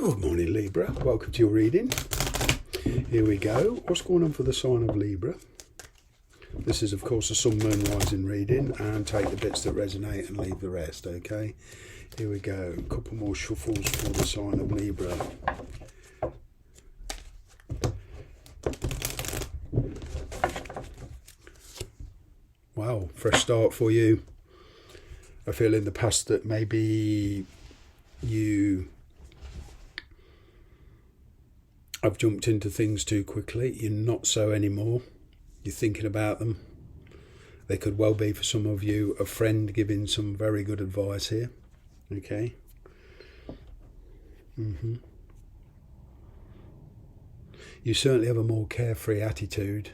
Good morning, Libra. Welcome to your reading. Here we go. What's going on for the sign of Libra? This is, of course, a sun, moon, rising reading, and take the bits that resonate and leave the rest, okay? Here we go. A couple more shuffles for the sign of Libra. Wow, fresh start for you. I feel in the past that maybe you have jumped into things too quickly. You're not so anymore. You're thinking about them. They could well be, for some of you, a friend giving some very good advice here. Okay. You certainly have a more carefree attitude.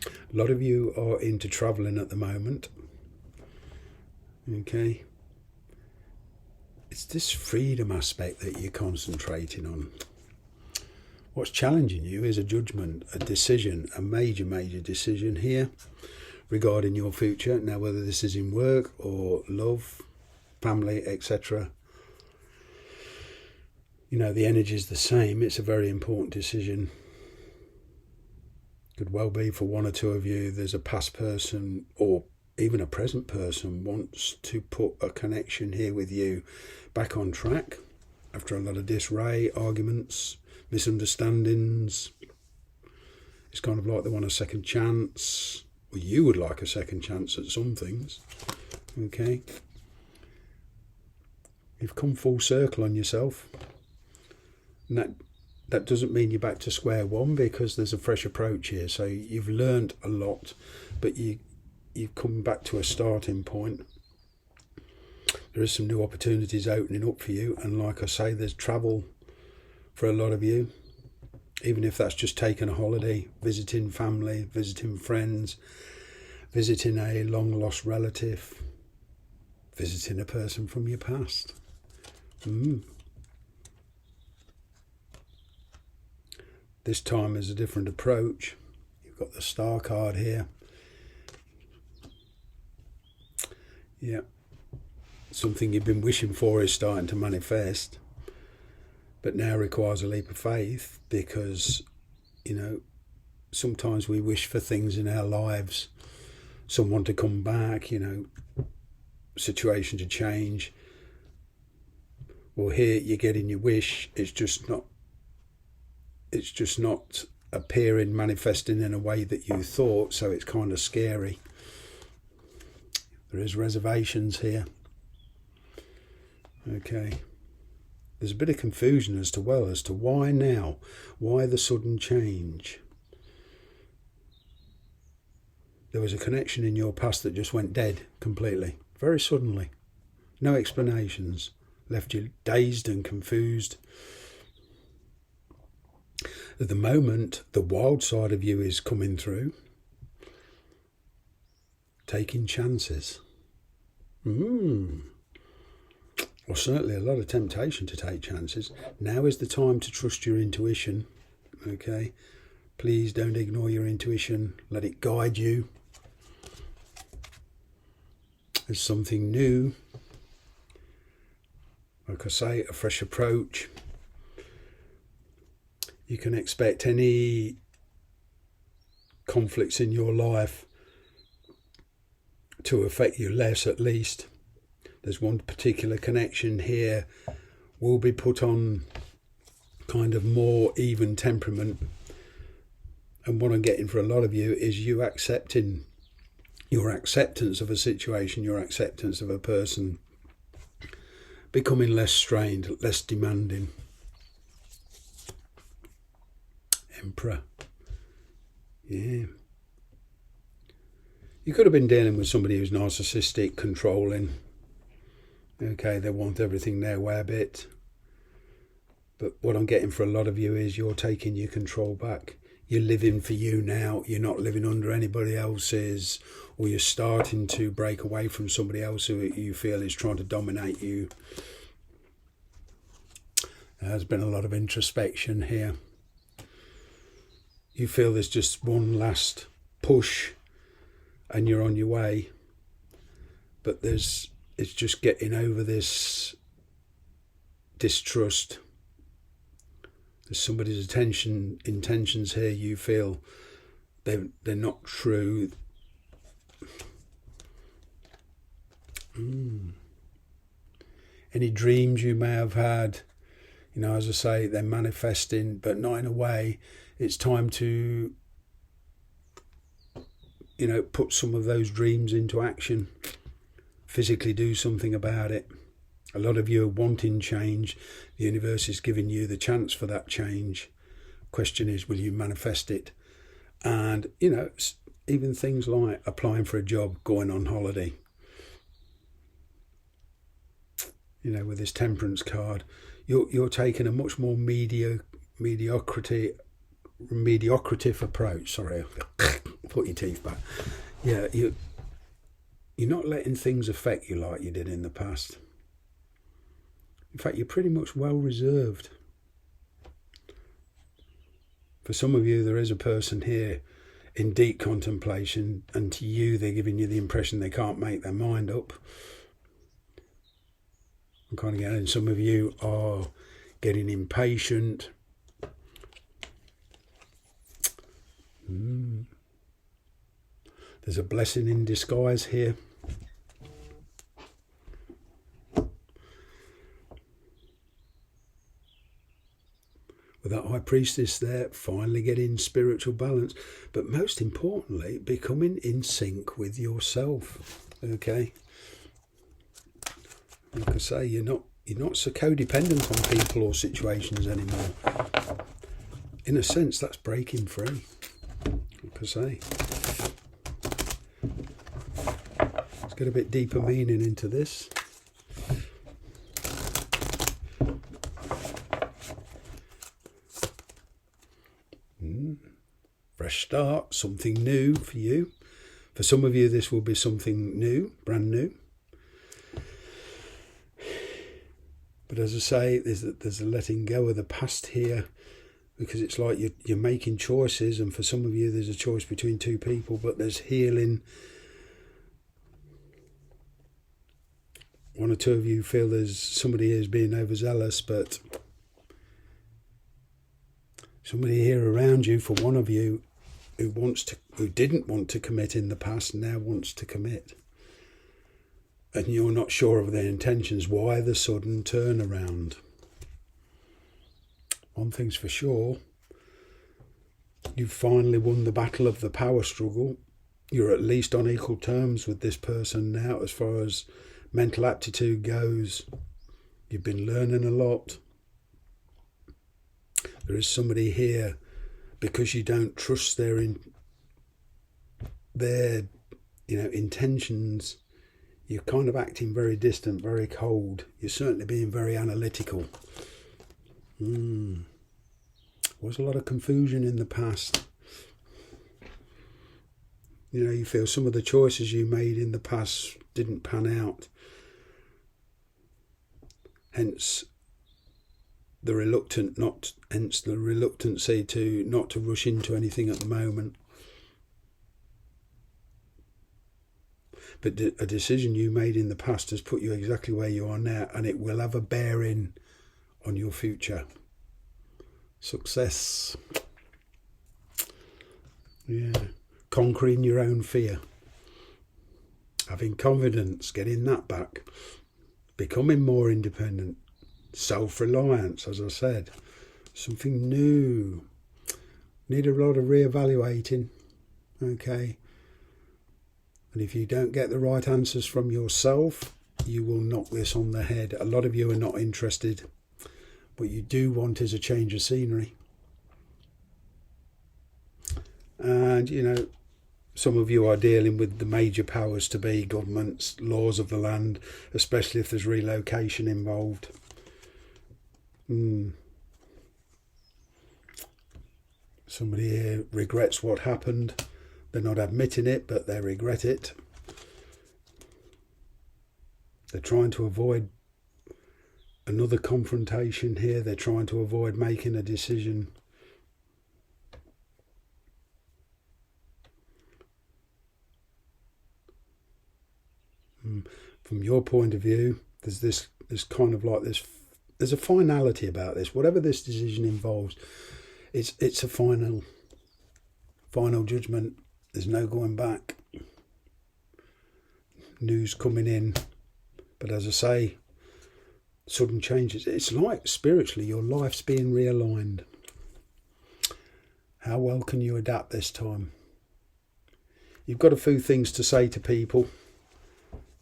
A lot of you are into travelling at the moment. Okay. It's this freedom aspect that you're concentrating on. What's challenging you is a judgment, a decision, a major decision here regarding your future. Now, whether this is in work or love, family, etc. You know, the energy is the same. It's a very important decision. Could well be for one or two of you, there's a past person or even a present person wants to put a connection here with you back on track after a lot of disarray, arguments, misunderstandings. It's kind of like they want a second chance, or you would like a second chance at some things. Okay, you've come full circle on yourself, and that doesn't mean you're back to square one, because there's a fresh approach here. So you've learned a lot, but you've come back to a starting point. There is some new opportunities opening up for you, and like I say, there's travel for a lot of you, even if that's just taking a holiday, visiting family, visiting friends, visiting a long lost relative, visiting a person from your past. This time is a different approach. You've got the Star card here. Yeah, something you've been wishing for is starting to manifest, but now requires a leap of faith, because, you know, sometimes we wish for things in our lives, someone to come back, you know, situation to change. Well, here you're getting your wish. It's just not appearing, manifesting in a way that you thought, so it's kind of scary. There is reservations here. Okay. There's a bit of confusion as to why now, why the sudden change. There was a connection in your past that just went dead completely, very suddenly. No explanations, left you dazed and confused. At the moment, the wild side of you is coming through, taking chances. Well, certainly a lot of temptation to take chances. Now is the time to trust your intuition, okay? Please don't ignore your intuition. Let it guide you. There's something new. Like I say, a fresh approach. You can expect any conflicts in your life to affect you less, at least. There's one particular connection here will be put on kind of more even temperament. And what I'm getting for a lot of you is you accepting, your acceptance of a situation, your acceptance of a person, becoming less strained, less demanding. Emperor. Yeah. You could have been dealing with somebody who's narcissistic, controlling. Okay, they want everything their way a bit. But what I'm getting for a lot of you is you're taking your control back. You're living for you now. You're not living under anybody else's, or you're starting to break away from somebody else who you feel is trying to dominate you. There's been a lot of introspection here. You feel there's just one last push and you're on your way. But it's just getting over this distrust. There's somebody's intentions here you feel they're not true. Any dreams you may have had, you know, as I say, they're manifesting, but not in a way. It's time to, you know, put some of those dreams into action. Physically do something about it. A lot of you are wanting change. The universe is giving you the chance for that change. Question is, will you manifest it? And, you know, even things like applying for a job, going on holiday. You know, with this temperance card, you're taking a much more mediocrity approach. Sorry, put your teeth back. Yeah, you're not letting things affect you like you did in the past. In fact, you're pretty much well reserved. For some of you, there is a person here in deep contemplation, and to you, they're giving you the impression they can't make their mind up. I'm kind of getting, some of you are getting impatient. There's a blessing in disguise here. With that High Priestess there, finally getting spiritual balance, but most importantly, becoming in sync with yourself. Okay. Like I say, you're not so codependent on people or situations anymore. In a sense, that's breaking free. Like I say, let's get a bit deeper meaning into this. Fresh start, something new for you. For some of you, this will be something new, brand new. But as I say, there's a letting go of the past here, because it's like you're making choices, and for some of you there's a choice between two people, but there's healing. One or two of you feel there's somebody here is being overzealous, but somebody here around you, for one of you, who didn't want to commit in the past now wants to commit. And you're not sure of their intentions. Why the sudden turnaround? One thing's for sure, you've finally won the battle of the power struggle. You're at least on equal terms with this person now as far as mental aptitude goes. You've been learning a lot. There is somebody here, because you don't trust their intentions. You're kind of acting very distant, very cold. You're certainly being very analytical. Was a lot of confusion in the past. You know, you feel some of the choices you made in the past didn't pan out. Hence the reluctancy to not to rush into anything at the moment. But a decision you made in the past has put you exactly where you are now, and it will have a bearing on your future. Success. Yeah. Conquering your own fear. Having confidence, getting that back. Becoming more independent. Self-reliance, as I said. Something new. Need a lot of re-evaluating. Okay. And if you don't get the right answers from yourself, you will knock this on the head. A lot of you are not interested. What you do want is a change of scenery. And, you know, some of you are dealing with the major powers to be, governments, laws of the land, especially if there's relocation involved. Somebody here regrets what happened. They're not admitting it, but they regret it. They're trying to avoid another confrontation here. They're trying to avoid making a decision. From your point of view, there's kind of like this there's a finality about this. Whatever this decision involves, it's a final judgment. There's no going back. News coming in, but as I say, sudden changes. It's like spiritually, your life's being realigned. How well can you adapt this time? You've got a few things to say to people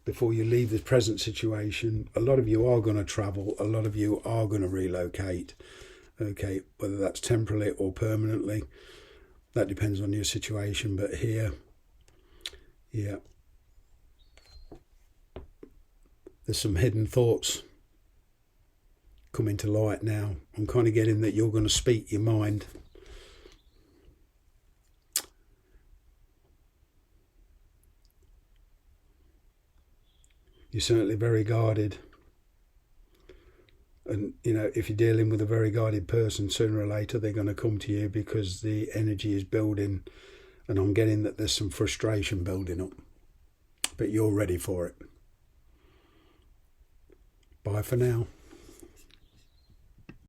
before you leave the present situation. A lot of you are going to travel. A lot of you are going to relocate. Okay, whether that's temporarily or permanently, that depends on your situation. But here, yeah, there's some hidden thoughts coming to light now. I'm kind of getting that you're going to speak your mind. You're certainly very guarded. And, you know, if you're dealing with a very guarded person, sooner or later they're going to come to you because the energy is building. And I'm getting that there's some frustration building up. But you're ready for it. Bye for now.